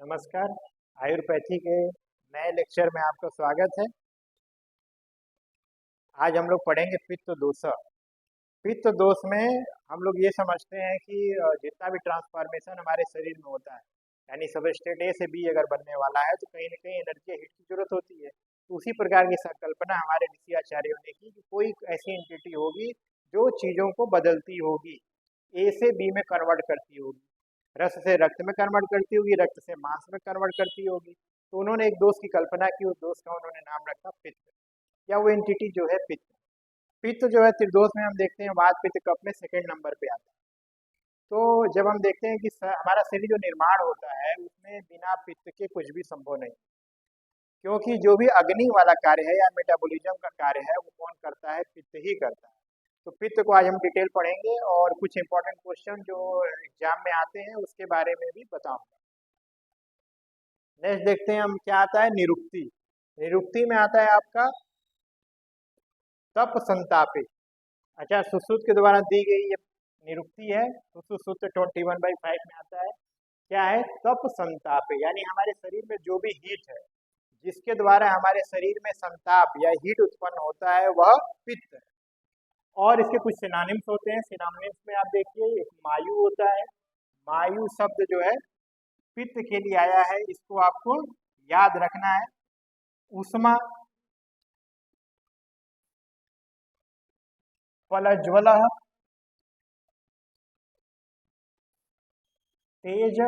नमस्कार। आयुर्वेदिक के नए लेक्चर में आपका स्वागत है। आज हम लोग पढ़ेंगे पित्त दोष। पित्त दोष में हम लोग ये समझते हैं कि जितना भी ट्रांसफॉर्मेशन हमारे शरीर में होता है, यानी सबस्टेट ए से बी अगर बनने वाला है तो कहीं ना कहीं एनर्जी हीट की जरूरत होती है। तो उसी प्रकार की संकल्पना हमारे ऋषि आचार्यों ने की कि कोई ऐसी एंटिटी होगी जो चीज़ों को बदलती होगी, ए से बी में कन्वर्ट करती होगी, रस से रक्त में कन्वर्ट करती होगी, रक्त से मांस में कन्वर्ट करती होगी। तो उन्होंने एक दोष की कल्पना की, उस दोष का उन्होंने नाम रखा पित्त, या वो एंटिटी जो है पित्त। पित्त जो है त्रिदोष में हम देखते हैं वात पित्त कफ में सेकंड नंबर पे आता है। तो जब हम देखते हैं कि हमारा शरीर जो निर्माण होता है उसमें बिना पित्त के कुछ भी संभव नहीं, क्योंकि जो भी अग्नि वाला कार्य है या मेटाबॉलिज्म का कार्य है वो कौन करता है? पित्त ही करता है। तो पित्त को आज हम डिटेल पढ़ेंगे और कुछ इंपॉर्टेंट क्वेश्चन जो एग्जाम में आते हैं उसके बारे में भी बताऊंगा। नेक्स्ट देखते हैं हम क्या आता है, निरुक्ति। निरुक्ति में आता है आपका तप संतापे। अच्छा, सुश्रुत के द्वारा दी गई ये निरुक्ति है। सुश्रुत सूत्र 21/5 में आता है। क्या है? तप संतापे, यानी हमारे शरीर में जो भी हीट है, जिसके द्वारा हमारे शरीर में संताप या हीट उत्पन्न होता है वह पित्त है। और इसके कुछ सिनोनिम्स होते हैं। सिनोनिम्स में आप देखिए, एक मायु होता है। मायु शब्द जो है पित्त के लिए आया है, इसको आपको याद रखना है। उष्मा, फलज्वल, तेज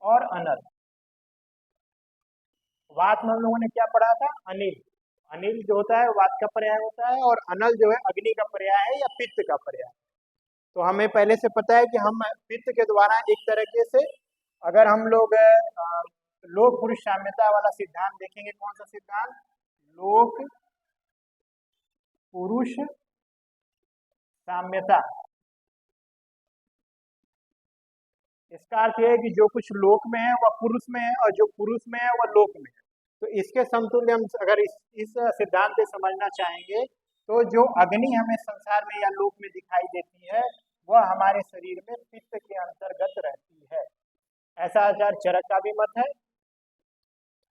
और अनल। वात में हम लोगों ने क्या पढ़ा था? अनिल। अनिल जो होता है वात का पर्याय होता है, और अनल जो है अग्नि का पर्याय है या पित्त का पर्याय। तो हमें पहले से पता है कि हम पित्त के द्वारा एक तरीके से, अगर हम लोग लोक पुरुष साम्यता वाला सिद्धांत देखेंगे, कौन सा सिद्धांत? लोक पुरुष साम्यता। इसका अर्थ यह है कि जो कुछ लोक में है वह पुरुष में है, और जो पुरुष में है वह लोक में है। तो इसके समतुल्य हम अगर इस सिद्धांत से समझना चाहेंगे तो जो अग्नि हमें संसार में या लोक में दिखाई देती है वह हमारे शरीर में पित्त के अंतर्गत रहती है। ऐसा आचार्य चरक का भी मत है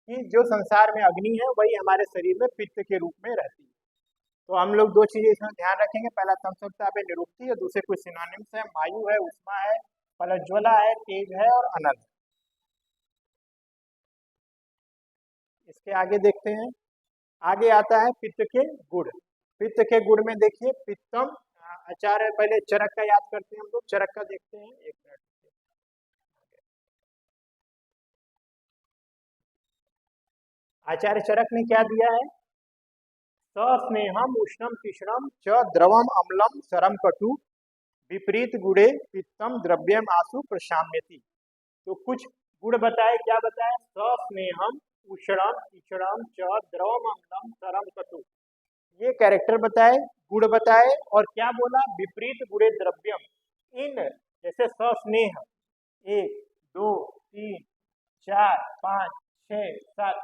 कि जो संसार में अग्नि है वही हमारे शरीर में पित्त के रूप में रहती है। तो हम लोग दो चीजें इसमें ध्यान रखेंगे। पहला तमसकता पे निरुक्ति है, दूसरे कुछ सिनोनिम्स है। मायु है, उष्मा है, फलज्वला है, तेज है और अनल। इसके आगे देखते हैं। आगे आता है पित्त के गुण। पित्त के गुण में देखिए पित्तम। आचार्य पहले चरक का याद करते हैं, हम लोग चरक का देखते हैं। एक मिनट। आचार्य चरक ने क्या दिया है? सस्नेहम उष्णम तीक्ष्णम च द्रवम अम्लम सरम कटु विपरीत गुणे पित्तम द्रव्यम आसु प्रशाम्यति। तो कुछ गुण बताए, क्या बताए? सस्नेहम उष्णम तीक्ष्णम च द्रवम अम्लम सरम कटु, ये कैरेक्टर बताए, गुण बताए, और क्या बोला? विपरीत गुणे द्रव्यम। इन जैसे सस्नेह 1 2 3 4 5 6 7,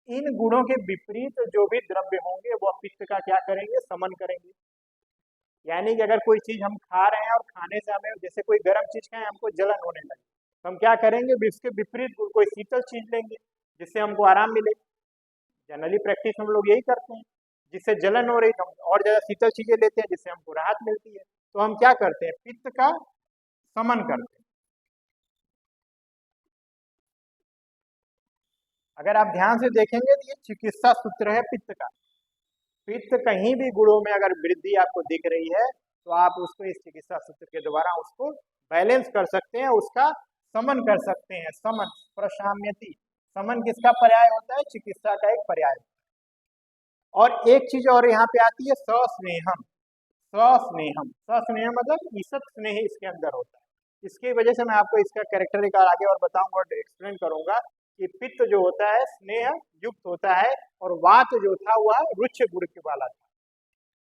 इन गुणों के विपरीत जो भी द्रव्य होंगे वह पित्त का क्या करेंगे? समन करेंगे। यानी कि अगर कोई चीज हम खा रहे हैं और खाने से हमें, जैसे कोई गर्म चीज खाएं हमको जलन होने लगे, तो हम क्या करेंगे? इसके विपरीत कोई शीतल चीज लेंगे जिससे हमको आराम मिले। जनरली प्रैक्टिस हम लोग यही करते हैं। जिससे जलन हो रही तो हम और ज्यादा शीतल चीजें लेते हैं जिससे हमको राहत मिलती है। तो हम क्या करते हैं? पित्त का समन करते हैं। अगर आप ध्यान से देखेंगे तो ये चिकित्सा सूत्र है पित्त का। पित्त कहीं भी गुणों में अगर वृद्धि आपको दिख रही है तो आप उसको इस चिकित्सा सूत्र के द्वारा उसको बैलेंस कर सकते हैं, उसका समन कर सकते हैं। समन, प्रशाम्यति। समन किसका पर्याय होता है? चिकित्सा का एक पर्याय। और एक चीज और यहाँ पे आती है, सस्नेहम। सस्नेहम, सस्नेहम मतलब ईसत स्नेह इसके अंदर होता है। इसकी वजह से मैं आपको इसका कैरेक्टर एक आगे और बताऊंगा और एक्सप्लेन करूंगा कि पित्त जो होता है स्नेह युक्त होता है, और वात जो था वह रुक्ष गुण के वाला था।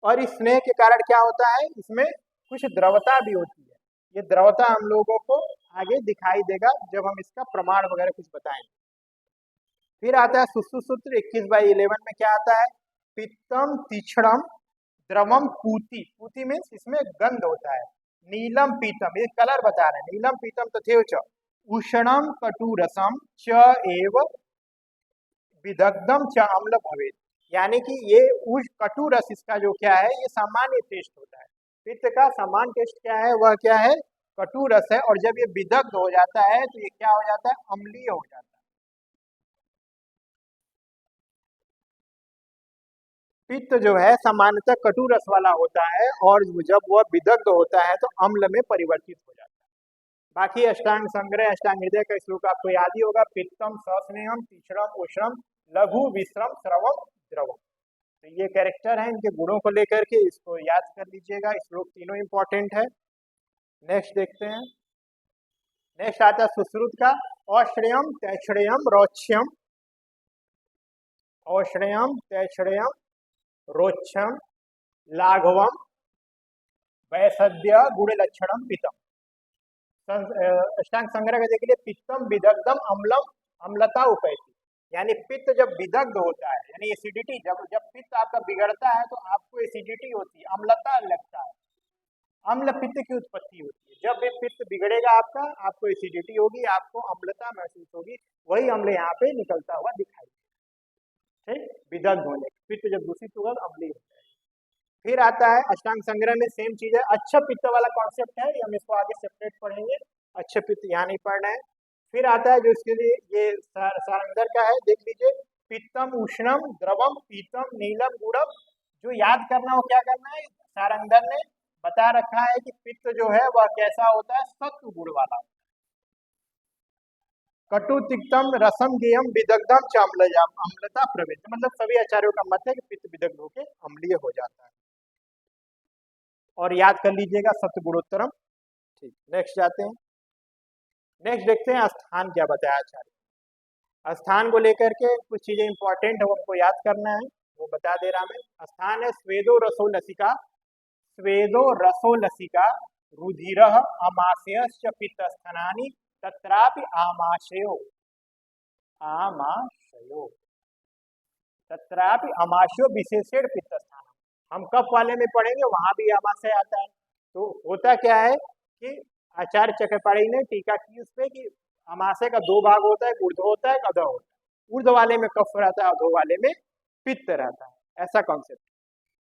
और इस स्नेह के कारण क्या होता है? इसमें कुछ द्रवता भी होती है। ये द्रवता हम लोगों को आगे दिखाई देगा जब हम इसका प्रमाण वगैरह कुछ बताएंगे। फिर आता है सुश्रुत सूत्र 21/11 में क्या आता है? पित्तम तीक्ष्णम द्रवम पूति। पूति मीन्स इसमें गंध होता है। नीलम पीतम, ये कलर बता रहे हैं। नीलम पीतम तथैव च, उष्णम कटुरसम च एव विदग्धम च अम्ल भवेत। यानी कि ये कटु रस इसका जो क्या है, ये सामान्य टेस्ट होता है। पित्त का सामान्य टेस्ट क्या है, वह क्या है, कटु रस है। और जब ये विदग्ध हो जाता है तो ये क्या हो जाता है, अम्लीय हो जाता है। पित्त जो है सामान्यतः कटु रस वाला होता है, और जब वह विदग्ध होता है तो अम्ल में परिवर्तित हो जाता है। बाकी अष्टांग संग्रह, अष्टांग हृदय का श्लोक आपको याद ही होगा। पित्तम सस्नेहम तीक्ष्णम उष्णम लघु विश्रम श्रवम द्रवम। तो ये कैरेक्टर है, इनके गुणों को लेकर के इसको याद कर लीजिएगा। श्लोक तीनों इंपॉर्टेंट है। नेक्स्ट देखते हैं। नेक्स्ट आता है सुश्रुत का। औश्रेयम तैश्रेयम रोच्यम, औश्रेयम तैश्रेयम रोच्यम लाघवम वैसद्य गुण लक्षणम पितम। अष्टांग संग्रह का देखिए, पित्तम विदग्धम अम्लम अम्लता उपैति। यानी पित्त जब विदग्ध होता है, यानी एसिडिटी, जब पित्त आपका बिगड़ता है तो आपको एसिडिटी होती है, अम्लता लगता है, अम्ल पित्त की उत्पत्ति होती है। जब भी पित्त बिगड़ेगा आपका, आपको एसिडिटी होगी, आपको अम्लता महसूस होगी। वही अम्ल यहाँ पे निकलता हुआ दिखाई देगा। ठीक, विदग्ध होने, पित्त जब दूषित होगा तो अम्लीय होता है। फिर आता है अष्टांग संग्रह में सेम चीज है, अच्छा पित्त वाला कॉन्सेप्ट है, हम इसको आगे सेपरेट पढ़ेंगे। अच्छे पित्त यहाँ नहीं पढ़ना है। फिर आता है जो इसके लिए ये सारंगधर का है, देख लीजिए। पित्तम उष्णम द्रवम पीतम नीलम गुड़म। जो याद करना हो क्या करना है, सारंगधर ने बता रखा है कि पित्त जो है वह कैसा होता है, सत्व गुण वाला। कटु तिक्तम रसम गेयम विदग्धम च अम्लता प्रवृत्ति। मतलब सभी आचार्यों का मत है कि पित्त विदग्ध होकर अम्लीय हो जाता है। और याद कर लीजिएगा सत्व गुणोत्तरम। ठीक, नेक्स्ट जाते हैं। नेक्स्ट देखते हैं स्थान क्या बताया आचार्य। स्थान को लेकर के कुछ चीजें इंपॉर्टेंट है, वो हमको याद करना है, वो बता दे रहा मैं। स्थान है स्वेदो रसो लसिका, स्वेदो रसो लसिका रुधिर अमाशयश्च पित्त स्थानानि तत्रापि आमाशयो, आमाशयो तत्रापि आमाशयो विशेषण पित्त स्थान। हम कफ वाले में पढ़ेंगे, वहां भी आमाशय आता है। तो होता क्या है कि आचार्य चक्रपाणी ने टीका की उस पर कि आमाशय का दो भाग होता है, ऊर्ध्व होता है, अधो होता है। ऊर्ध्व वाले में कफ रहता है, अधो वाले में पित्त रहता है, ऐसा कॉन्सेप्ट।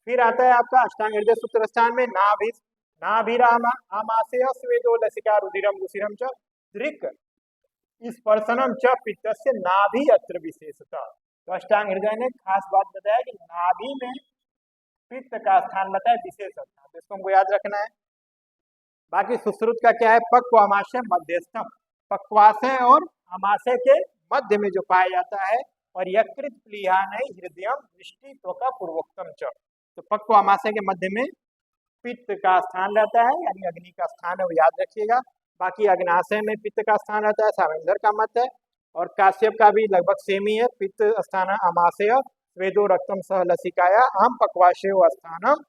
फिर आता है आपका अष्टांग हृदय सूत्र स्थान में नाभिरामा आमाशय स्वेदो लसिका रुधिरम रुचिरम च दृक् स्पर्शनम च पित्तस्य नाभि अत्र विशेषता। तो अष्टांग हृदय ने खास बात बताया कि नाभि में पित्त का स्थान बताया, विशेष स्थान। तो इसको हमको याद रखना है। बाकी सुश्रुत का क्या है, पक्व अमाशय मध्यस्थम। पक्वाशय और अमाशय के मध्य में जो पाया जाता है। और यकृत प्लीहान हृदय दृष्टि त्वका पूर्वोक्तम च। तो पक्व अमाशय के मध्य में पित्त का स्थान रहता है, यानी अग्नि का स्थान है, वो याद रखिएगा। बाकी अग्नाशय में पित्त का स्थान रहता है, सारंगधर का मत है। और काश्यप का भी लगभग सेम ही है। पित्त स्थान अमाशय स्वेदो रक्तम सह लसिकाया आम पक्वाशय स्थानम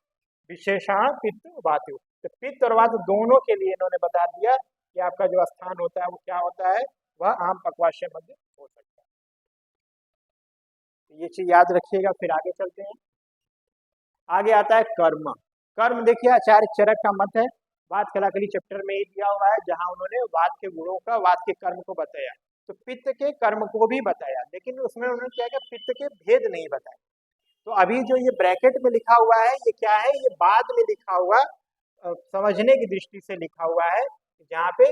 विशेषण पित्त वातु। तो पित्त और वात दोनों के लिए इन्होंने बता दिया कि आपका जो स्थान होता है वो क्या होता है, वह आम पक्वाशय मध्य हो सकता है। तो ये चीज याद रखिएगा। फिर आगे चलते हैं। आगे आता है कर्म। कर्म देखिए, आचार्य चरक का मत है, वात कलाकली चैप्टर में ही दिया हुआ है, जहां उन्होंने वात के गुणों का, वात के कर्म को बताया। तो पित्त के कर्म को भी बताया, लेकिन उसमें उन्होंने क्या किया, पित्त के भेद नहीं बताया। तो अभी जो ये ब्रैकेट में लिखा हुआ है, ये क्या है, ये बाद में लिखा हुआ, समझने की दृष्टि से लिखा हुआ है, जहाँ पे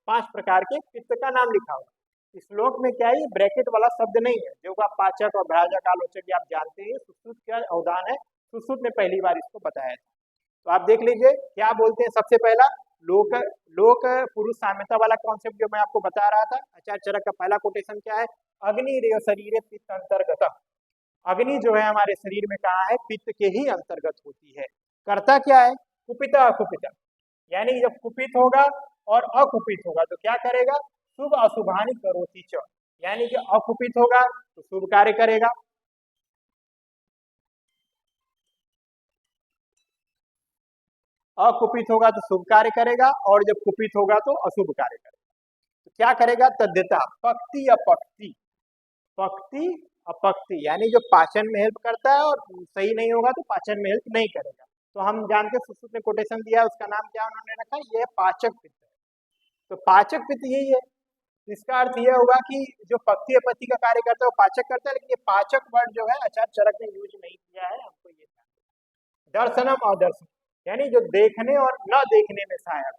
5 प्रकार के पित्त का नाम लिखा हुआ है। इस श्लोक में क्या है, ये ब्रैकेट वाला शब्द नहीं है। जो का पाचक और भ्राजक आलोचक आप जानते हैं, सुश्रुत का अवदान है, सुश्रुत ने पहली बार इसको बताया था। तो आप देख लीजिए क्या बोलते हैं। सबसे पहला लोक पुरुष साम्यता वाला कॉन्सेप्ट जो मैं आपको बता रहा था, आचार्य चरक का पहला कोटेशन क्या है, अग्नि रेव शरीर पित्त अंतर्गत। अग्नि जो है हमारे शरीर में कहाँ है, पित्त के ही अंतर्गत होती है। करता क्या है, कुपिता अकुपिता। यानी जब कुपित होगा और अकुपित होगा तो क्या करेगा, शुभ अशुभानि करोति च। यानी कि अकुपित होगा तो शुभ कार्य करेगा, अकुपित होगा तो शुभ कार्य करेगा, और जब कुपित होगा तो अशुभ कार्य करेगा। तो क्या करेगा, तद्यता पक्ति अपक्ति, पक्ति अपक्ति। यानी जो पाचन में हेल्प करता है और सही नहीं होगा तो पाचन में हेल्प नहीं करेगा। तो हम जानते हैं, सुश्रुत ने कोटेशन दिया है, उसका नाम क्या उन्होंने रखा, ये पाचक पित्त है। तो पाचक पित्त यही है इसका अर्थ यह होगा कि जो पक्ति अपत्ति का कार्य करता है वो पाचक करता है, लेकिन ये पाचक वर्ड जो है आचार्य चरक ने यूज नहीं किया है, हमको ये दर्शनम अदर्शन यानी जो देखने और न देखने में सहायक,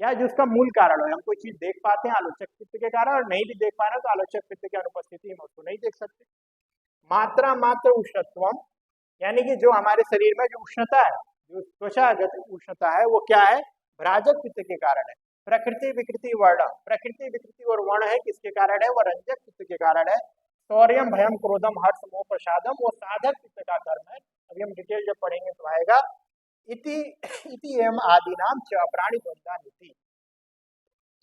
या जो उसका मूल कारण हो। हम कोई चीज देख पाते हैं आलोचक पित्त के कारण, और नहीं भी देख पा रहे तो आलोचक पित्त की अनुपस्थिति में उसको नहीं देख सकते। मात्रा मात्र उष्णत्वम यानी कि जो हमारे शरीर में जो उष्णता है, जो त्वचागत उष्णता है, वो क्या है, भ्राजक पित्त के कारण है। प्रकृति विकृति वर्ण, प्रकृति विकृति और वर्ण है किसके कारण है, वह रंजक पित्त के कारण है। शौर्यम भयम क्रोधम हर्ष मोह प्रसादम वो साधक पित्त का कर्म है। अभी हम डिटेल जब पढ़ेंगे तो आएगा। इति इति एवं आदि नाम च प्राणी द्वंद्वा नीति।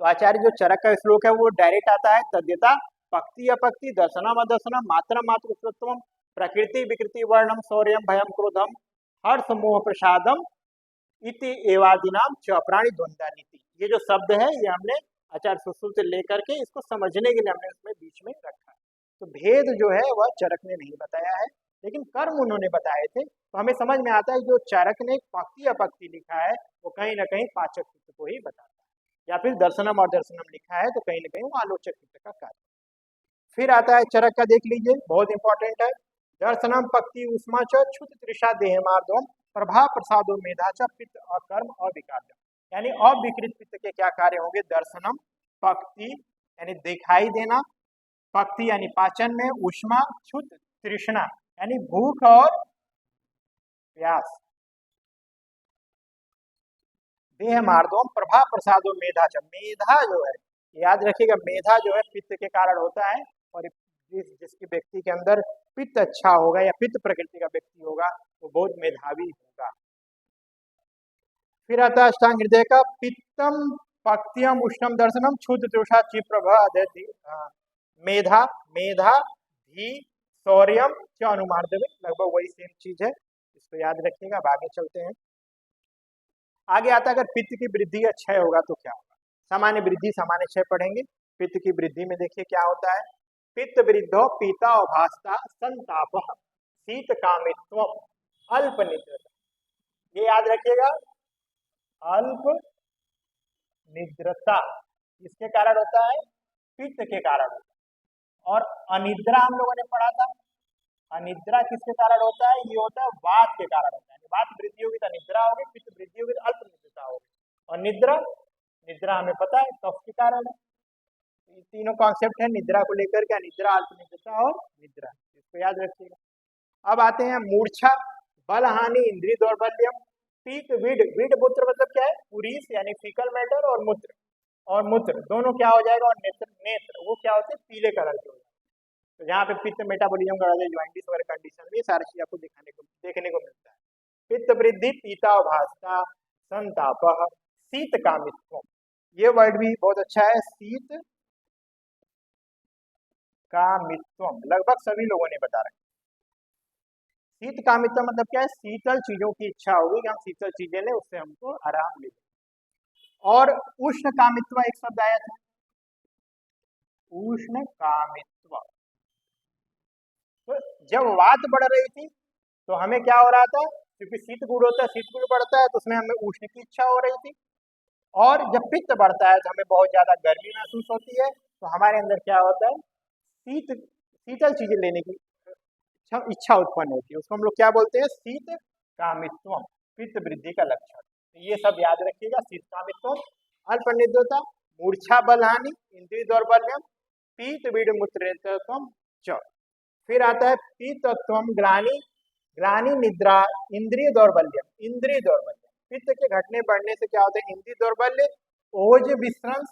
तो आचार्य जो चरक का श्लोक है वो डायरेक्ट आता है, तद्यता पक्ति अपक्ति दर्शनम अदर्शनम मात्र मात्र उत्तम प्रकृति विकृति वर्णम शौर्यम भयम क्रोधम हर्ष मोह प्रसादम इति एवादिनाम च प्राणी द्वंद्वा नीति। ये जो शब्द है ये हमने आचार्य सुश्रुत से लेकर के इसको समझने के लिए हमने उसमें बीच में रखा है। तो भेद जो है वह चरक ने नहीं बताया है, लेकिन कर्म उन्होंने बताए थे। तो हमें समझ में आता है जो चरक ने पक्ति अपक्ति लिखा है वो कहीं ना कहीं पाचक पित्त को ही बताता है, या फिर दर्शनम और दर्शनम लिखा है तो कहीं ना कहीं वो आलोचक पित्त का कार्य। फिर आता है चरक का, देख लीजिए बहुत इंपॉर्टेंट है। दर्शनम पक्ति उष्मा च क्षुत त्रिषा देहमार्दोम प्रभा प्रसादो मेधा च पित्त अकर्म अविकार्य यानी अविकृत पित्त के क्या कार्य होंगे। दर्शनम पक्ति यानी दिखाई देना, पक्ति यानी पाचन में, उष्मा क्षुत तृष्णा यानी भूख और प्यास, देह मार्दोम प्रभा प्रसादो मेधा च मेधा जो है याद रखिएगा, मेधा जो है पित्त के कारण होता है, और जिसके व्यक्ति के अंदर पित्त अच्छा होगा या पित्त प्रकृति का व्यक्ति होगा वो बहुत मेधावी होगा। फिर आता है अष्टांग हृदय का, पित्तम पक्तियम उष्णम दर्शनम क्षुद्र त्रुषा चिप्रभा मेधा मेधा धी शौर्यम च अनुमार्दव, लगभग वही सेम चीज है, इसको याद रखिएगा। अब आगे चलते हैं। आगे आता है अगर पित्त की वृद्धि या क्षय होगा तो क्या होगा। सामान्य वृद्धि सामान्य क्षय पढ़ेंगे। पित्त की वृद्धि में देखिए क्या होता है। पित्त वृद्धो पीता अभास्ता संताप शीत कामित्व अल्प निद्रता, ये याद रखिएगा। अल्प निद्रता किसके कारण होता है, पित्त के कारण होता है। और अनिद्रा हम लोगों ने पढ़ा था, अनिद्रा किसके कारण होता है, ये होता है वात के कारण होता है। वात वृद्धि होगी तो निद्रा होगी, पित्त वृद्धि होगी तो अल्प निद्रता होगी। और निद्रा निद्रा हमें पता है कफ के कारण है। ये तीनों कॉन्सेप्ट है निद्रा को लेकर के, निद्रा अल्प निद्रता और निद्रा, इसको याद रखिएगा। अब आते हैं मूर्छा, बल हानि, इंद्रिय दौर्बल्यम, पीत विड, विड मूत्र मतलब क्या है, पुरीस यानी फीकल मैटर, और मूत्र दोनों क्या हो जाएगा, और नेत्र नेत्र वो क्या होते हैं, पीले कलर के हो जाते हैं। तो जहाँ पे पित्त मेटाबॉलिज्म गड़बड़ ज्वाइंटिस वगैरह कंडीशन में सारी चीज आपको देखने को मिलता है। पित्त वृद्धि पीता भास्ता संताप शीत कामित्व, ये वर्ड भी बहुत अच्छा है, शीत कामित्व लगभग सभी लोगों ने बता रखा। शीत कामित्व मतलब क्या है, शीतल चीजों की इच्छा होगी कि हम शीतल चीजें लें, उससे हमको आराम मिले। और उष्ण कामित्व एक शब्द आया था, उष्ण कामित्व। तो जब वात बढ़ रही थी तो हमें क्या हो रहा था, क्योंकि शीत गुण होता है, शीत गुण बढ़ता है तो उसमें हमें उष्ण की इच्छा हो रही थी। और जब पित्त बढ़ता है तो हमें बहुत ज्यादा गर्मी महसूस होती है, तो हमारे अंदर क्या होता है, शीतल चीजें लेने की इच्छा उत्पन्न होती है, उसको हम लोग क्या बोलते हैं, शीत कामित्व, पित्त वृद्धि का लक्षण। तो ये सब याद रखिएगा, शीत कामित्व, अल्प निद्रता, मूर्छा बल हानि, इंद्रिय दौर्बल्यम, पीत विड मूत्रत्वम च। फिर आता है पीतत्वम ग्लानि, ग्लानि निद्रा, इंद्रिय दौर्बल्यम, इंद्रिय दौर्बल्य, पित्त के घटने बढ़ने से क्या होता है, इंद्रिय दौर्बल्य, ओज विश्रंस,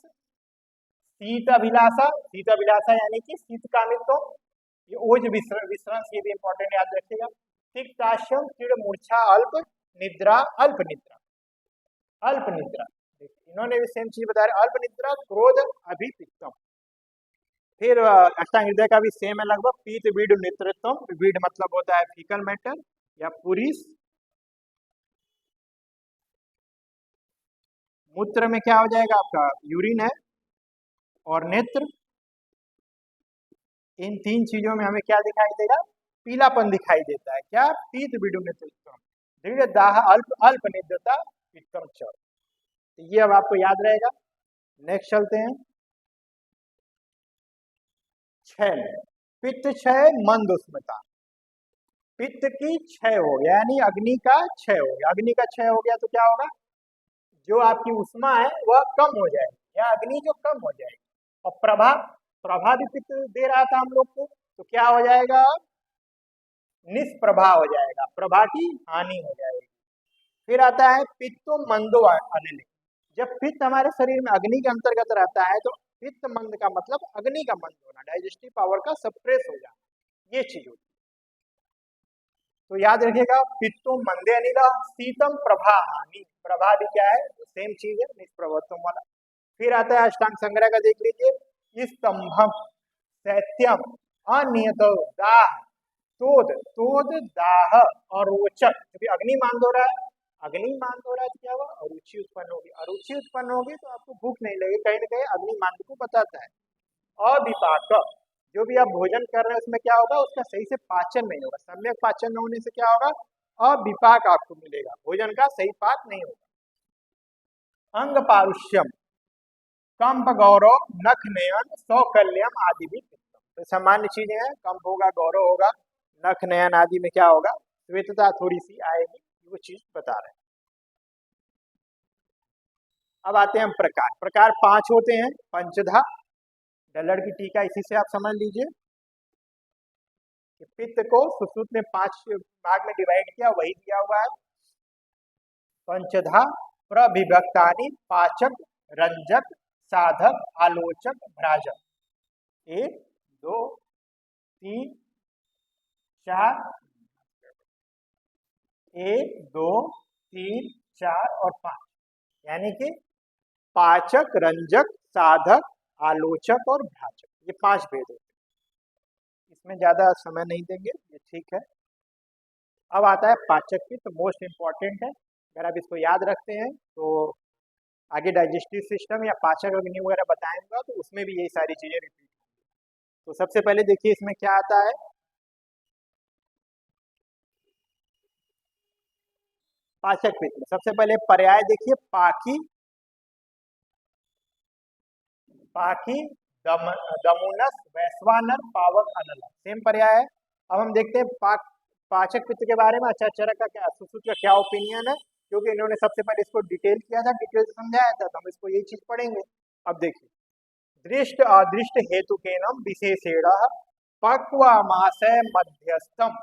शीत अभिलाषा, शीत अभिलाषा यानी कि शीत कामित्व, ये ओज विश्रांस, ये भी इंपॉर्टेंट याद रखिएगा। तिक्ताशम चिड़ मूर्छा अल्प निद्रा, अल्प निद्रा, अल्प निद्रा, इन्होंने भी सेम चीज बताया, अल्प निद्रा, क्रोध अभिपित्तम। फिर अष्टांग हृदय का भी सेम है लगभग, पीत वीड नेतृत्वम, वीड मतलब होता है फीकल मैटर या पुरीस। मूत्र में क्या हो जाएगा आपका, यूरिन है। और नेत्र, इन तीन चीजों में हमें क्या दिखाई देगा, पीलापन दिखाई देता है। क्या, पीत विडु नेतृत्व, दृढ़ दाह अल्प, अल्प निद्रता पित्तम च। ये अब आपको याद रहेगा। नेक्स्ट चलते हैं। क्षय, पित्त क्षय मंद उष्णता, पित्त की क्षय हो गया यानी अग्नि का क्षय हो गया। अग्नि का क्षय हो गया तो क्या होगा, जो आपकी उष्मा है वह कम हो जाएगी या अग्नि जो कम हो जाएगी। और प्रभा, प्रभा भी पित्त दे रहा था हम लोग को, तो क्या हो जाएगा, निष्प्रभा हो जाएगा, प्रभा की हानि हो जाएगी। फिर आता है पित्तो मंदो अनिल, जब पित्त हमारे शरीर में अग्नि के अंतर्गत रहता है तो पित्त मंद का मतलब अग्नि का मंद होना, डाइजेस्टिव पावर का सप्रेस हो जाना, ये चीज होती है। तो याद रखिएगा पित्तो मंदे अनिल, शीतम प्रभा हानि, प्रभा भी क्या है, सेम चीज है, निष्प्रभत्वम वाला। फिर आता है अष्टांग संग्रह का, देख लीजिए, स्तंभम शैत्यम अनियत दाह, तोद तोद दाह और रोचक, क्योंकि अग्नि मान हो रहा है, अग्नि मान हो रहा है तो क्या हुआ, अरुचि उत्पन्न होगी, अरुचि उत्पन्न होगी तो आपको भूख नहीं लगेगी, कहीं ना कहीं अग्नि मान को बताता है। अविपाक, जो भी आप भोजन कर रहे हैं उसमें क्या होगा, उसका सही से पाचन नहीं होगा, सम्यक पाचन न होने से क्या होगा, अविपाक आपको मिलेगा, भोजन का सही पाक नहीं होगा। अंग पारुष्यम, कंप गौरव नख नयन सौकल्यम आदि भी, तो सामान्य चीजें हैं, कंप होगा, गौरव होगा, नख नयन आदि में क्या होगा, श्वेतता थोड़ी सी आएगी, वो चीज बता रहे हैं। अब आते हैं हम प्रकार, प्रकार 5 होते हैं। पंचधा, डलर की टीका, इसी से आप समझ लीजिए कि पित्त को सुश्रुत में 5 भाग में डिवाइड किया, वही दिया हुआ है। पंचधा प्रविभक्तानि पाचक रंजक साधक आलोचक भ्राजक, 1 2 3 4, 1 2 3 4 और 5, यानी कि पाचक रंजक साधक आलोचक और भ्राजक, ये 5 भेद होते हैं। इसमें ज्यादा समय नहीं देंगे, ये ठीक है। अब आता है पाचक पित्त, मोस्ट इंपॉर्टेंट है, अगर आप इसको याद रखते हैं तो आगे डाइजेस्टिव सिस्टम या पाचक अग्नि वगैरह बताएंगा तो उसमें भी यही सारी चीजें रिपीट। तो सबसे पहले देखिए इसमें क्या आता है, पाचक पित्त में सबसे पहले पर्याय देखिए, पाकी, पाकी दमुनस वैश्वानर पावक अनल, सेम पर्याय है। अब हम देखते हैं पाचक पित्त के बारे में अच्छा चरक का क्या, सुश्रुत का क्या ओपिनियन है, क्योंकि इन्होंने सबसे पहले इसको डिटेल किया था, डिटेल से समझाया था, तो हम इसको यही चीज पढ़ेंगे। अब देखिए, दृष्ट अदृष्ट हेतु के नाम विशेषेण पक्वामाशय मध्यस्थम,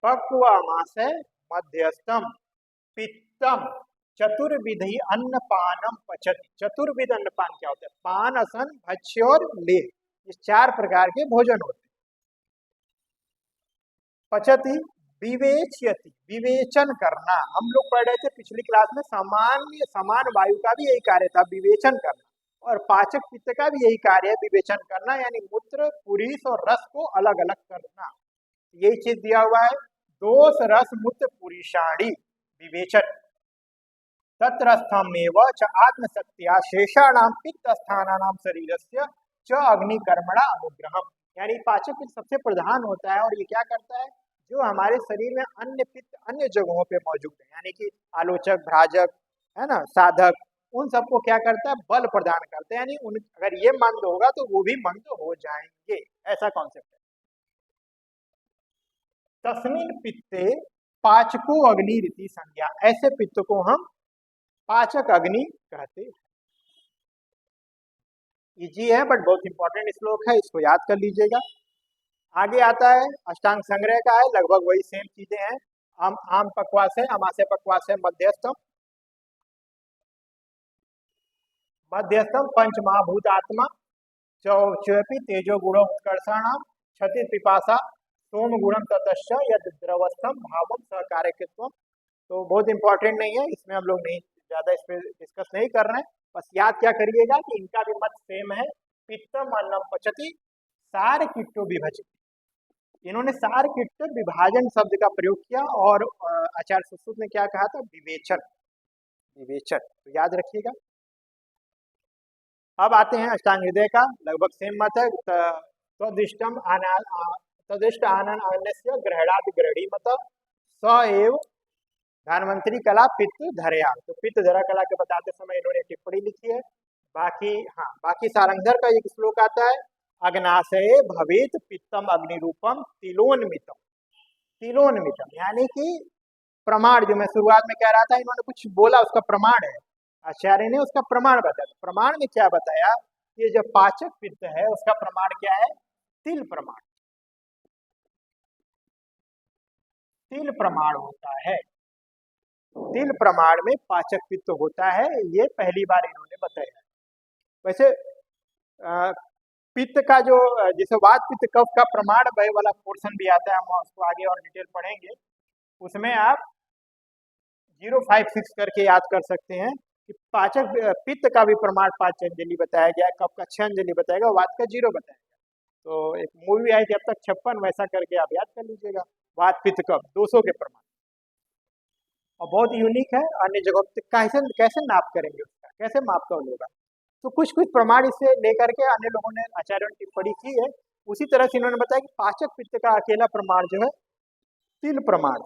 पक्वामाशय मध्यस्थम पित्तम चतुर्विधि अन्नपानम पचति, चतुर्विध अन्नपान क्या होता है, पान असन भक्ष्य और लेह, ये 4 प्रकार के भोजन होते हैं। पचति विवेचयति, विवेचन करना, हम लोग पढ़ रहे थे पिछली क्लास में, समान वायु का भी यही कार्य था, विवेचन करना, और पाचक पित्त का भी यही कार्य है, विवेचन करना, यानी मूत्र पुरीष और रस को अलग अलग करना, यही चीज दिया हुआ है। दोष रस मूत्र पुरीषाणी विवेचन, तत्रस्थमेव च आत्मशक्तिया शेषाणाम पित्त स्थानानाम शरीरस्य च अग्निकर्मणा अनुग्रहम, यानी पाचक पित्त सबसे प्रधान होता है, और ये क्या करता है, जो हमारे शरीर में अन्य पित्त अन्य जगहों पे मौजूद है, यानी कि आलोचक भ्राजक है ना, साधक, उन सबको क्या करता है, बल प्रदान करता है, यानी उन अगर ये मंद होगा तो वो भी मंद हो जाएंगे, ऐसा कॉन्सेप्ट है। तस्मिन पित्ते पाचको अग्नि रीति संज्ञा, ऐसे पित्त को हम पाचक अग्नि कहते हैं। इजी है बट बहुत इंपॉर्टेंट श्लोक है, इसको याद कर लीजिएगा। आगे आता है अष्टांग संग्रह का है, लगभग वही सेम चीजें हैं। आम पक्वास है, अमाशय पक्वास है, मध्यस्थम, मध्यस्थम पंच महाभूत आत्मा चौपी तेजो गुणो उत्कर्षाणाम क्षति पिपासा सोम गुणम ततश्च यद द्रवस्थम भावम सहकार्यत्वम, तो बहुत इंपॉर्टेंट नहीं है, इसमें हम लोग नहीं ज्यादा इस पर डिस्कस नहीं कर रहे हैं, बस याद क्या करिएगा कि इनका भी मत सेम है, पित्तम अन्नम पचति सार किट्टो विभजति, इन्होंने सार किट्ट विभाजन शब्द का प्रयोग किया, और आचार्य सुश्रुत ने क्या कहा था, विवेचन, विवेचन, तो याद रखिएगा। अब आते हैं अष्टांग हृदय का, लगभग सेम मत है, तदिष्टम तदिष्ट आनंद अन्य ग्रहणादि ग्रहणी मत स एव धनवंतरी कला पित्त धरया, तो पित्त धरा कला के बताते समय इन्होंने टिप्पणी लिखी है। बाकी हाँ, बाकी सारंगधर का एक श्लोक आता है, अग्नाशय भवेत पित्तम अग्निरूपम तिलोन्मितम। तिलोन्मितम यानी कि प्रमाण, जो मैं शुरुआत में कह रहा था, इन्होंने कुछ बोला उसका प्रमाण है, आचार्य ने उसका प्रमाण बताया। प्रमाण में क्या बताया, ये जो पाचक पित्त है उसका प्रमाण क्या है, तिल प्रमाण। तिल प्रमाण होता है, तिल प्रमाण में पाचक पित्त होता है, ये पहली बार इन्होंने बताया। वैसे पित्त का जो जैसे वात पित्त कफ का प्रमाण वह वाला पोर्शन भी आता है, हम उसको आगे और डिटेल पढ़ेंगे। उसमें आप 056 करके याद कर सकते हैं कि पाचक पित्त का भी प्रमाण 5 अंजलि बताया गया, कफ का 6 अंजलि बताया गया, वात का 0 बताया गया। तो एक मूवी आई थी अब तक 56, वैसा करके आप याद कर लीजिएगा, वात पित्त कफ 200 के प्रमाण, और बहुत यूनिक है। अन्य जगहों पे कैसे कैसे नाप करेंगे उसका, कैसे माप का होगा, तो कुछ कुछ प्रमाण इसे लेकर के अन्य लोगों ने, आचार्यों ने टिप्पणी की है। उसी तरह से इन्होंने बताया कि पाचक पित्त का अकेला प्रमाण जो है तिल प्रमाण,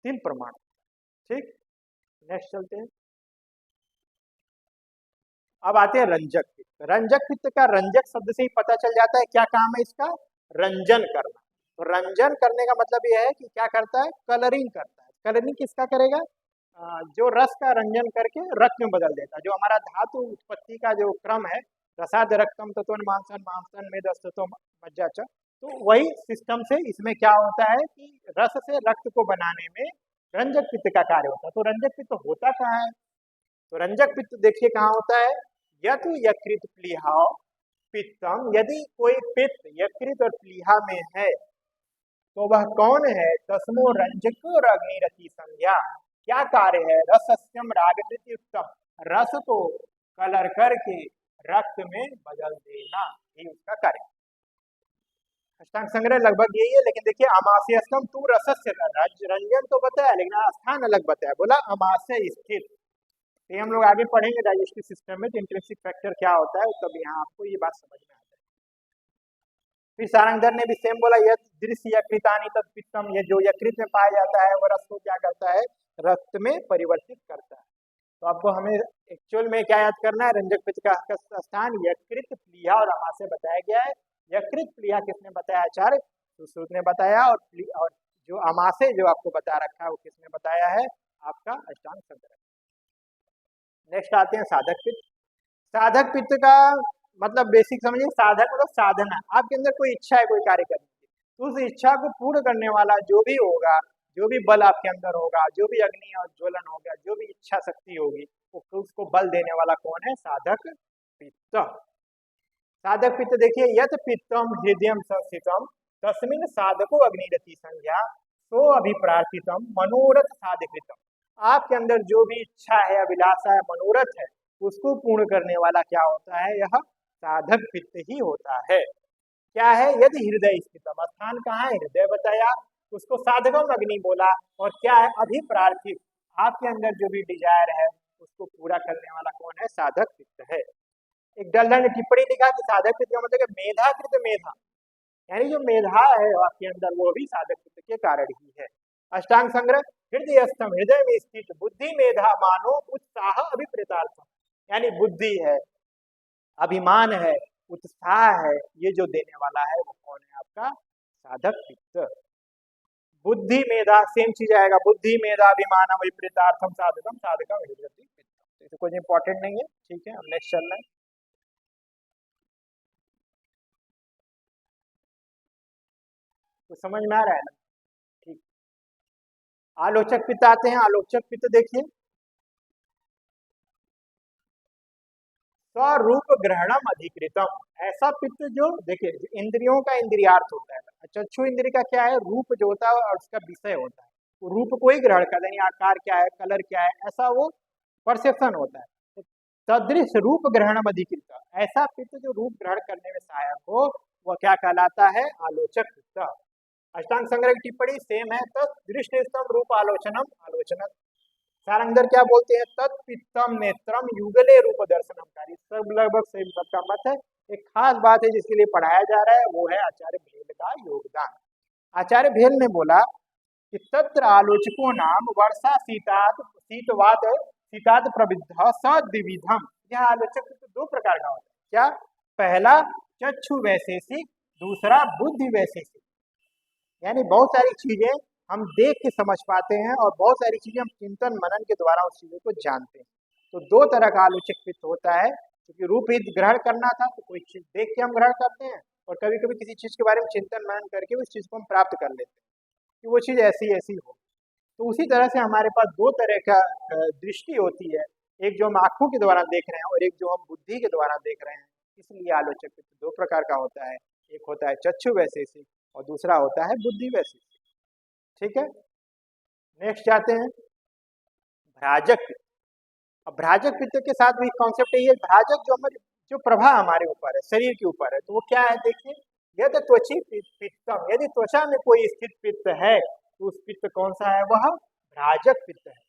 तिल प्रमाण। ठीक, नेक्स्ट चलते हैं। अब आते हैं रंजक पित्त। रंजक पित्त का रंजक शब्द से ही पता चल जाता है क्या काम है इसका, रंजन करना। तो रंजन करने का मतलब यह है कि क्या करता है, कलरिंग करता है। कलरिंग किसका करेगा, जो रस का रंजन करके रक्त में बदल देता है। जो हमारा धातु उत्पत्ति का जो क्रम है, रसाद रक्तम तत्वन मांसन मांसन में दस्ततो मज्जा च, तो वही सिस्टम से इसमें क्या होता है कि रस से रक्त को बनाने में रंजक पित्त का कार्य होता है। तो रंजक पित्त होता कहाँ है, तो रंजक पित्त देखिए कहाँ होता है, यत यकृत प्लीहा पित्तम। यदि कोई पित्त यकृत और प्लीहा में है तो वह कौन है, तस्मो रंजको अग्निरति संज्ञा। क्या कार्य है, रसस्यम रागतियुक्तम, रस को कलर करके रक्त में बदल देना, ये उसका कार्य। अष्टांग संग्रह लगभग यही है, लेकिन देखिए अमास्यस्तम तू रसस्य, रंजन तो बताया लेकिन स्थान अलग बताया, बोला अमाशय स्थित। ये हम लोग आगे पढ़ेंगे डाइजेस्टिव सिस्टम में, तो इंट्रिंसिक फैक्टर क्या होता है, तब यहाँ आपको ये बात समझ में आता है। फिर सारंगधर ने भी सेम बोला, यह दृश्य यकृतानि तत्पित्तम, ये जो यकृत में पाया जाता है वो रस को क्या करता है, रक्त में परिवर्तित करता है। तो आपको हमें एक्चुअल में क्या याद करना है, रंजक पित्त का स्थान यकृत प्लीहा और अमाशय बताया गया है। यकृत प्लीहा किसने बताया, आचार्य सुश्रुत ने बताया, और जो अमाशय जो आपको बता रखा है वो किसने बताया है, आपका अष्टांग संग्रह। नेक्स्ट आते हैं साधक पित्त। साधक पित्त का मतलब बेसिक समझिए, साधक मतलब साधना। आपके अंदर कोई इच्छा है कोई कार्य करने की, तो उस इच्छा को पूर्ण करने वाला जो भी होगा, जो भी बल आपके अंदर होगा, जो भी अग्नि और ज्वलन होगा, जो भी इच्छा शक्ति होगी, उसको बल देने वाला कौन है, साधक पित्त। साधक पित्त देखिए, यत पित्तम हृदय संस्थितम तस्मिन साधको अग्निरति संज्ञा सो अभिप्रार्थितम मनोरथ साधकृतम। आपके अंदर जो भी इच्छा है, अभिलाषा है, मनोरथ है, उसको पूर्ण करने वाला क्या होता है, यह साधक पित्त ही होता है। क्या है, यदि हृदय स्थितम, स्थान कहाँ है, हृदय बताया, उसको साधकम अग्नि बोला, और क्या है, अभिप्रार्थित, आपके अंदर जो भी डिजायर है उसको पूरा करने वाला कौन है, साधक पित्त है। एक डल्ला ने टिप्पणी लिखा कि साधक पित्त का मतलब मेधाकृत मेधा, यानी जो मेधा है आपके अंदर वो भी साधक पित्त के कारण ही है। अष्टांग संग्रह, हृदय स्तंभ, हृदय में स्थित बुद्धि मेधा मानो उत्साह अभिप्रेतार्थम, यानी बुद्धि है, अभिमान है, उत्साह है, ये जो देने वाला है वो कौन है, आपका साधक पित्त। बुद्धि मेधा सेम चीज आएगा, बुद्धि मेधा अभिमान अभिप्रेतार्थम साधकम साधकम हृदय पित्त। तो कुछ इंपॉर्टेंट नहीं है, ठीक है, अब नेक्स्ट चलना है। तो समझ में आ रहा है ना, ठीक। आलोचक पित्त आते हैं। आलोचक पित्त देखिए, स्वरूप ग्रहणम अधिकृतम, ऐसा पित्त जो देखिए इंद्रियों का इंद्रियार्थ होता है। चक्षु इंद्रिय का क्या है, रूप जो होता है और उसका विषय होता है, वो रूप को ही ग्रहण करता है, आकार क्या है, कलर क्या है, ऐसा वो परसेप्शन होता है। तो सदृश रूप ग्रहणम अधिकृत, ऐसा पित्त जो रूप ग्रहण करने में सहायक हो, वह क्या कहलाता है, आलोचक पित्त। अष्टांग संग्रह की टिप्पणी सेम है, तदृष्टि स्तंभ रूप आलोचनम आलोचन। सारंगधर क्या बोलते हैं, तत्पित्तम नेत्रम युगले रूप दर्शनमकारी, सब लगभग सेम सबका मत है। एक खास बात है जिसके लिए पढ़ाया जा रहा है, वो है आचार्य भेल का योगदान। आचार्य भेल ने बोला कि तत्र आलोचको नाम वर्षा शीतात शीतवात शीतात प्रविद्ध सद्विविधम। यह आलोचक तो दो प्रकार का होता है। क्या, पहला चक्षु वैशेषिक, दूसरा बुद्धि वैशेषिक। यानी बहुत सारी चीजें हम देख के समझ पाते हैं और बहुत सारी चीजें हम चिंतन मनन के द्वारा उस चीजों को जानते हैं। तो दो तरह का आलोचक पित्त होता है, क्योंकि रूप ही ग्रहण करना था तो कोई चीज देख के हम ग्रहण करते हैं, और कभी कभी किसी चीज के बारे में चिंतन मनन करके उस चीज को हम प्राप्त कर लेते हैं कि वो चीज ऐसी ऐसी हो। तो उसी तरह से हमारे पास दो तरह का दृष्टि होती है, एक जो हम आंखों के द्वारा देख रहे हैं और एक जो हम बुद्धि के द्वारा देख रहे हैं। इसलिए आलोचक पित्त दो प्रकार का होता है, एक होता है चक्षु वैशेषिक और दूसरा होता है बुद्धि वैशेषिक। ठीक है, नेक्स्ट जाते हैं भ्राजक पित्त। अब भ्राजक पित्त के साथ भी कॉन्सेप्ट यही है, भ्राजक जो हमारे जो प्रभाव हमारे ऊपर है, शरीर के ऊपर है, तो वो क्या है देखिए, यदि त्वची पित्तम, यदि त्वचा में कोई स्थित पित्त है तो उस पित्त कौन सा है, वह भ्राजक पित्त है।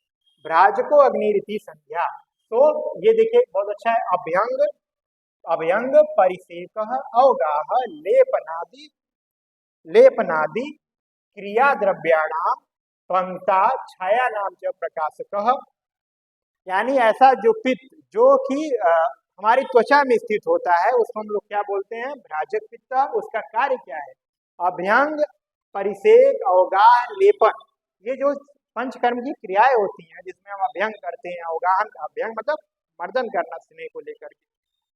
भ्राजको अग्निरिति संज्ञा। तो ये देखिए बहुत अच्छा है, अभ्यंग अभ्यंग परिसेक अवगाह लेपनादि लेपनादि क्रिया द्रव्याणाम पंक्ता छाया नाम च प्रकाशक। यानी ऐसा जो पित्त जो कि हमारी त्वचा में स्थित होता है उसको हम लोग क्या बोलते हैं, भ्राजक पित्त। उसका कार्य क्या है, अभ्यंग परिसेक अवगाह लेपन, ये जो पंचकर्म की क्रियाएं होती हैं जिसमें हम अभ्यंग करते हैं, अवगाहन, अभ्यंग मतलब मर्दन करना स्नेह को लेकर के,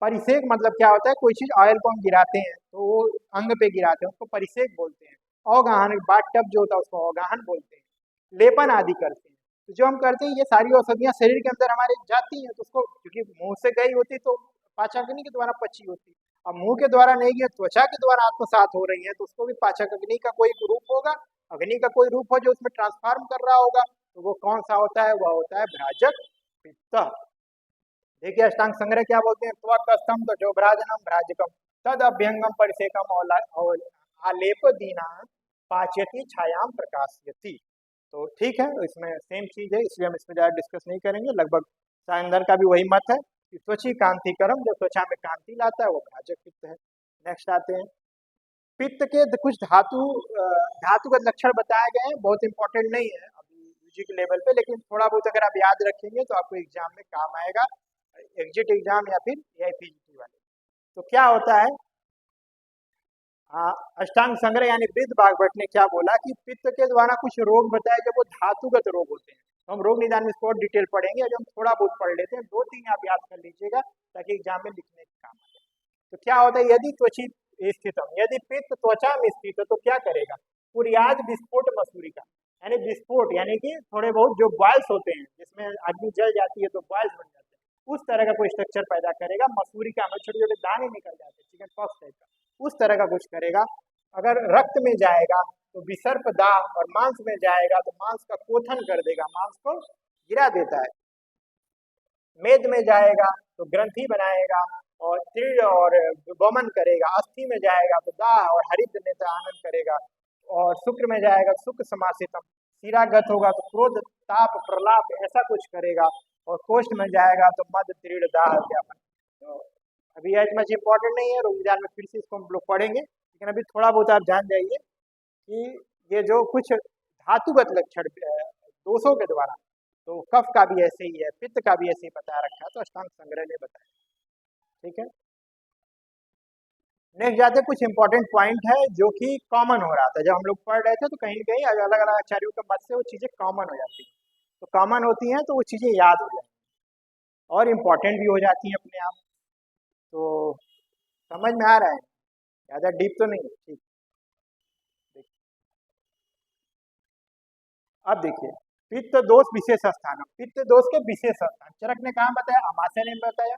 परिसेक मतलब क्या होता है, कोई चीज ऑयल को हम गिराते हैं तो वो अंग पे गिराते हैं उसको परिसेक बोलते हैं, अवगाहन बाट टब जो होता है उसको अवगाहन बोलते हैं, लेपन आदि करते हैं। तो जो हम करते हैं ये सारी औषधियां शरीर के अंदर हमारे जाती हैं, तो उसको क्योंकि मुंह से गई होती तो पाचक अग्नि के द्वारा पची होती, अब मुंह के द्वारा नहीं गई, त्वचा के द्वारा आत्मसात हो रही है, तो उसको भी पाचक अग्नि का कोई रूप होगा, अग्नि का कोई रूप हो जो उसमें ट्रांसफॉर्म कर रहा होगा, तो वो कौन सा होता है, वह होता है भ्राजक पित्त। देखिए अष्टांग संग्रह क्या बोलते हैं, त्वकस्थम तो जो भ्राजनम भ्राजकम तद अभ्यंगम परिसेकम आलेप दीना पाचयति छायाम प्रकाशयति। तो ठीक है, इसमें सेम चीज है, इसलिए हम इसमें ज़्यादा डिस्कस नहीं करेंगे। लगभग सायंदर का भी वही मत है कि त्वची कांति कर्म, जो त्वचा में कांति लाता है वो भ्राजक पित्त है। नेक्स्ट आते हैं पित्त के कुछ धातुगत लक्षण बताए गए हैं, बहुत इंपॉर्टेंट नहीं है अभी यूजी के लेवल पे, लेकिन थोड़ा बहुत अगर आप याद रखेंगे तो आपको एग्जाम में काम आएगा, एग्जिट एग्जाम या फिर एआईपीजीटी वाले। तो क्या होता है, अष्टांग संग्रह यानी वृद्ध भागवत ने क्या बोला कि पित्त के द्वारा कुछ रोग बताए जब वो धातुगत रोग होते हैं, तो हम रोग निदान में इसको और डिटेल पढ़ेंगे, अगर हम थोड़ा बहुत पढ़ लेते हैं, दो तीन आप याद कर लीजिएगा ताकि एग्जाम में लिखने के काम आए। तो क्या होता है, यदि त्वची स्थित, यदि पित्त त्वचा में स्थित है तो क्या करेगा, पुरियाद विस्फोट मसूरी का, यानी विस्फोट यानी कि थोड़े बहुत जो बॉयल्स होते हैं जिसमें आदमी जल जाती है तो बॉयल्स बन जाते हैं, उस तरह का कोई स्ट्रक्चर पैदा करेगा। मसूरी का हमें छोटे छोटे दाने निकल जाते हैं, चिकन पॉक्स टाइप का, उस तरह का कुछ करेगा। अगर रक्त में जाएगा तो विसर्प दाह, और मांस में जाएगा तो मांस का कोथन कर देगा, मांस को गिरा देता है। मेद में जाएगा तो ग्रंथि बनाएगा और तीर्ण और वमन करेगा, अस्थि में जाएगा तो दाह और हरित नेता आनंद करेगा, और शुक्र में जाएगा तो सुख समासितम, शिरागत होगा तो क्रोध ताप प्रलाप ऐसा कुछ करेगा, और कोष्ठ में जाएगा तो मद तीर्ण दाह ज्ञापन। तो अभी एज मच इम्पोर्टेंट नहीं है, रोजान में फिर से इसको हम लोग पढ़ेंगे, लेकिन अभी थोड़ा बहुत आप जान जाइए कि ये जो कुछ धातुगत लक्षण दोषों के द्वारा, तो कफ का भी ऐसे ही है, पित्त का भी ऐसे ही बता रखा है, तो अष्टांग संग्रह ने बताया। ठीक है, नेक्स्ट जाते कुछ इंपॉर्टेंट पॉइंट है जो कि कॉमन हो रहा था जब हम लोग पढ़ रहे थे, तो कहीं कहीं अलग अलग आचार्यों के मत से वो चीजें कॉमन हो जाती हैं, तो कॉमन होती हैं तो वो चीजें याद हो जाती हैं और इम्पॉर्टेंट भी हो जाती हैं अपने आप। तो समझ में आ रहा है, ज़्यादा डीप तो नहीं है। ठीक, अब देखिए पित्त दोष विशेष स्थान, पित्त दोष के विशेष स्थान चरक ने कहाँ बताया, अमाशय ने बताया,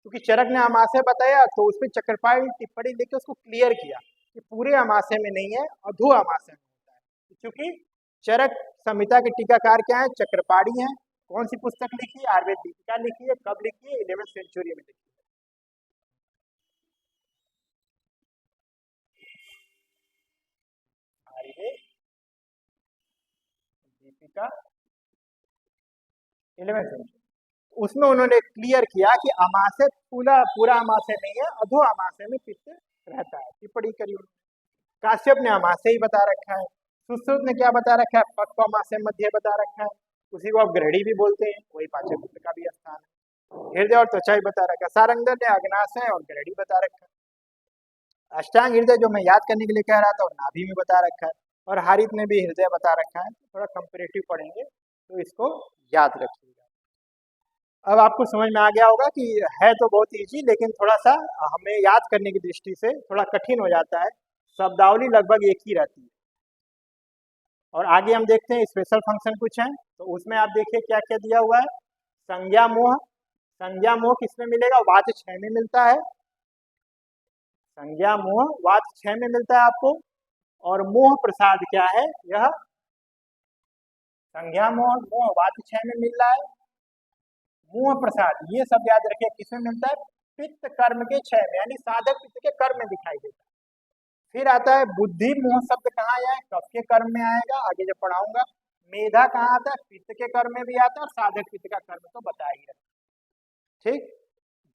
क्योंकि चरक ने अमाशय बताया तो उस पर चक्रपाणी टिप्पणी लेके उसको क्लियर किया कि पूरे अमाशय में नहीं है, अधो अमाशय में होता है। क्योंकि चरक संहिता के टीकाकार क्या है, चक्रपाणी है। कौन सी पुस्तक लिखी है, आयुर्वेद दीपिका लिखी है, कब लिखी है, 11वीं सेंचुरी में लिखी है। आयुर्वेद दीपिका 11वीं सेंचुरी, उसमें उन्होंने क्लियर किया कि अमाशय पूरा अमाशय नहीं है, अधो अमाशय में पित्त रहता है, टिप्पणी करी। काश्यप ने अमाशय ही बता रखा है, सुश्रुत ने क्या बता रखा है, पक्व अमाशय मध्य बता रखा है, उसी को आप ग्रहणी भी बोलते हैं, वही पाचक पित्त का भी स्थान है। हृदय और त्वचा ही बता रखा है, सारंगधर ने अग्नाशय और ग्रहणी बता रखा है। अष्टांग हृदय जो मैं याद करने के लिए कह रहा था वो नाभि में बता रखा है, और हारित में भी हृदय बता रखा है। थोड़ा कंपेरेटिव पढ़ेंगे तो इसको याद रखिएगा। अब आपको समझ में आ गया होगा कि है तो बहुत इजी, लेकिन थोड़ा सा हमें याद करने की दृष्टि से थोड़ा कठिन हो जाता है। शब्दावली लगभग एक ही रहती है। और आगे हम देखते हैं स्पेशल फंक्शन कुछ हैं, तो उसमें आप देखिए क्या क्या दिया हुआ है। संज्ञा मोह, संज्ञा मोह किसमें मिलेगा? वाक्य 6 में मिलता है। संज्ञा मोह वाक्य 6 में मिलता है आपको। और मोह प्रसाद क्या है? यह संज्ञा मोह मोह वाक्य 6 में मिल रहा है। मोह प्रसाद ये सब याद रखिए किसमें मिलता है? पित्त कर्म के 6 में, यानी साधक पित्त के कर्म में दिखाई देता है। फिर आता है बुद्धि मोह शब्द कहाँ आया है? कफ के कर्म में आएगा, आगे जब पढ़ाऊंगा। मेधा कहाँ आता है? पित्त के कर्म में भी आता है, और साधक पित्त का कर्म तो बता ही रहे। ठीक।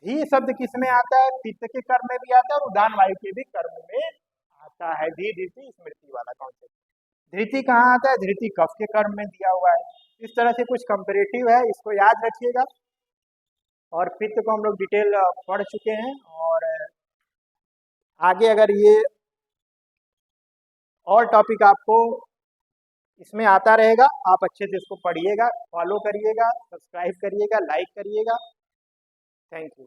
धी शब्द किस में आता है? पित्त के कर्म में भी आता है और उदान वायु के भी कर्म में आता है। धी धृति स्मृति वाला कॉन्सेप्ट। धृति कहाँ आता है? धृति कफ के कर्म में दिया हुआ है। इस तरह से कुछ कंपेरेटिव है, इसको याद रखिएगा। और पित्त को हम लोग डिटेल पढ़ चुके हैं, और आगे अगर ये और टॉपिक आपको इसमें आता रहेगा, आप अच्छे से इसको पढ़िएगा, फॉलो करिएगा, सब्सक्राइब करिएगा, लाइक करिएगा। Thank you.